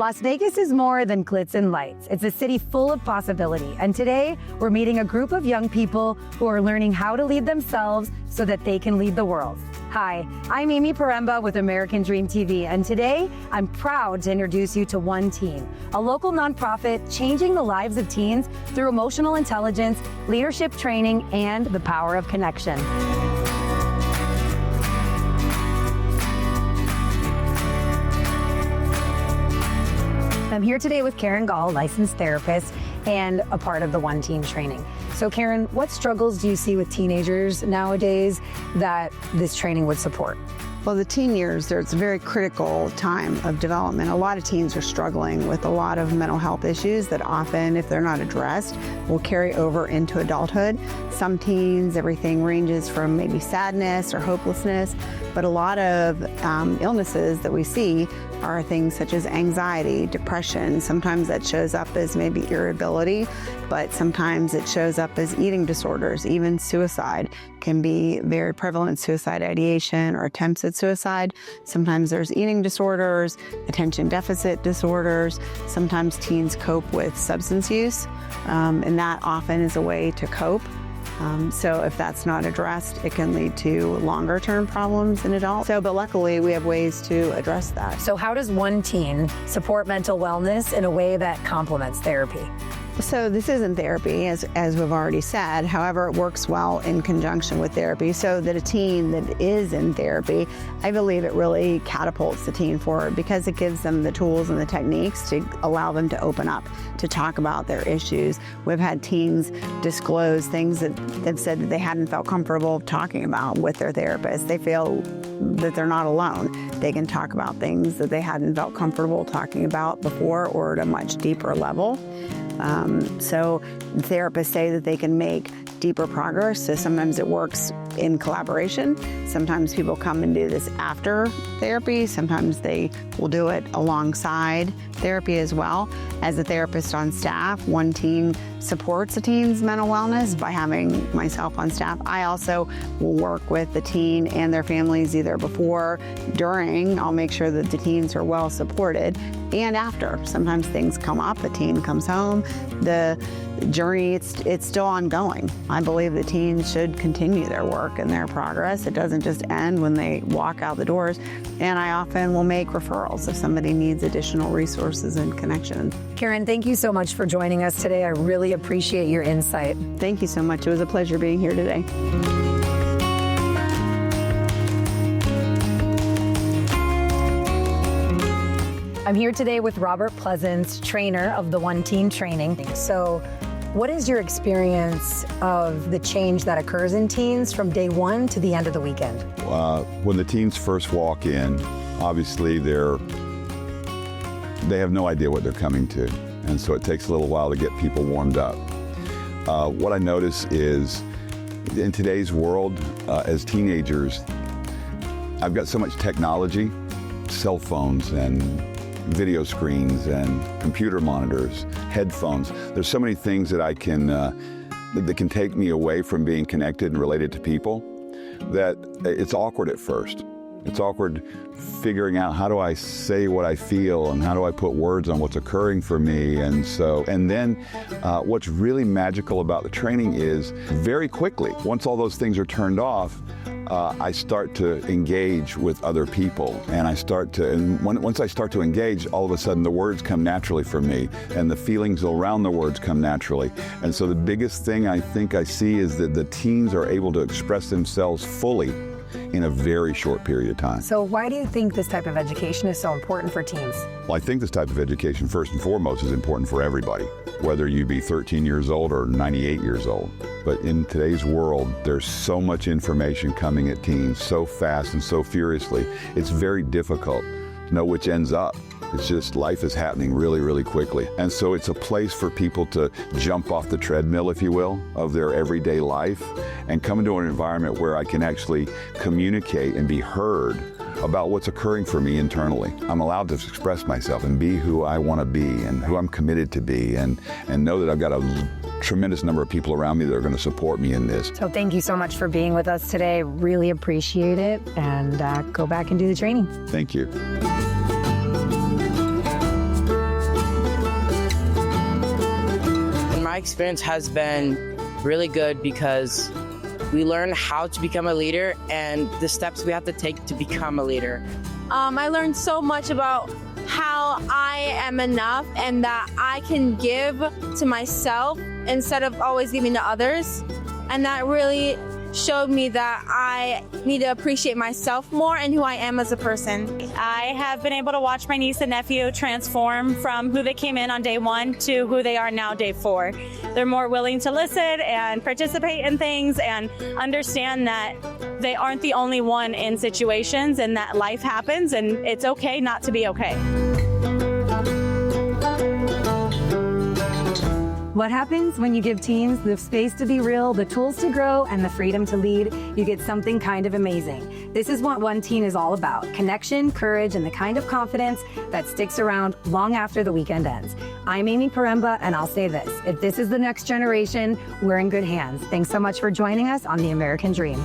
Las Vegas is more than glitz and lights. It's a city full of possibility. And today, we're meeting a group of young people who are learning how to lead themselves so that they can lead the world. Hi, I'm Amy Paremba with American Dream TV, and today I'm proud to introduce you to ONETEEN, a local nonprofit changing the lives of teens through emotional intelligence, leadership training, and the power of connection. I'm here today with Karen Gall, licensed therapist and a part of the ONETEEN training. So Karen, what struggles do you see with teenagers nowadays that this training would support? Well, the teen years, it's a very critical time of development. A lot of teens are struggling with a lot of mental health issues that often, if they're not addressed, will carry over into adulthood. Some teens, everything ranges from maybe sadness or hopelessness, but a lot of illnesses that we see are things such as anxiety, depression. Sometimes that shows up as maybe irritability, but sometimes it shows up as eating disorders. Even suicide can be very prevalent, suicide ideation or attempts at suicide. Sometimes there's eating disorders, attention deficit disorders. Sometimes teens cope with substance use, and that often is a way to cope. So if that's not addressed, it can lead to longer term problems in adults. but luckily we have ways to address that. So how does ONETEEN support mental wellness in a way that complements therapy? So this isn't therapy, as we've already said. However, it works well in conjunction with therapy, so that a teen that is in therapy, I believe it really catapults the teen forward because it gives them the tools and the techniques to allow them to open up, to talk about their issues. We've had teens disclose things that they've said that they hadn't felt comfortable talking about with their therapist. They feel that they're not alone. They can talk about things that they hadn't felt comfortable talking about before or at a much deeper level. So therapists say that they can make deeper progress. So sometimes it works in collaboration. Sometimes people come and do this after therapy. Sometimes they will do it alongside therapy as well. As a therapist on staff, ONETEEN supports a teen's mental wellness by having myself on staff. I also will work with the teen and their families either before, during. I'll make sure that the teens are well supported, and after. Sometimes things come up, a teen comes home, the journey, it's still ongoing. I believe the teens should continue their work and their progress. It doesn't just end when they walk out the doors. And I often will make referrals if somebody needs additional resources and connection. Karen, thank you so much for joining us today. I really appreciate your insight. Thank you so much. It was a pleasure being here today. I'm here today with Robert Pleasance, trainer of the ONETEEN training. So what is your experience of the change that occurs in teens from day one to the end of the weekend? When the teens first walk in, obviously they have no idea what they're coming to. And so it takes a little while to get people warmed up. What I notice is in today's world, as teenagers, I've got so much technology, cell phones and video screens and computer monitors, headphones. There's so many things that I can that can take me away from being connected and related to people that it's awkward at first. It's awkward figuring out how do I say what I feel and how do I put words on what's occurring for me. And then what's really magical about the training is very quickly, once all those things are turned off, I start to engage with other people, and once I start to engage, all of a sudden the words come naturally for me, and the feelings around the words come naturally. And so the biggest thing I think I see is that the teens are able to express themselves fully in a very short period of time. So why do you think this type of education is so important for teens? Well, I think this type of education, first and foremost, is important for everybody, whether you be 13 years old or 98 years old. But in today's world, there's so much information coming at teens so fast and so furiously, it's very difficult to know which ends up. It's just life is happening really, really quickly. And so it's a place for people to jump off the treadmill, if you will, of their everyday life and come into an environment where I can actually communicate and be heard about what's occurring for me internally. I'm allowed to express myself and be who I want to be and who I'm committed to be, and know that I've got a tremendous number of people around me that are going to support me in this. So thank you so much for being with us today. Really appreciate it, and go back and do the training. Thank you. my experience has been really good because we learn how to become a leader and the steps we have to take to become a leader. I learned so much about how I am enough and that I can give to myself instead of always giving to others. And that really showed me that I need to appreciate myself more and who I am as a person. I have been able to watch my niece and nephew transform from who they came in on day 1 to who they are now day 4. They're more willing to listen and participate in things and understand that they aren't the only one in situations and that life happens and it's okay not to be okay. What happens when you give teens the space to be real, the tools to grow, and the freedom to lead? You get something kind of amazing. This is what ONETEEN is all about: connection, courage, and the kind of confidence that sticks around long after the weekend ends. I'm Amy Paremba, and I'll say this: if this is the next generation, we're in good hands. Thanks so much for joining us on The American Dream.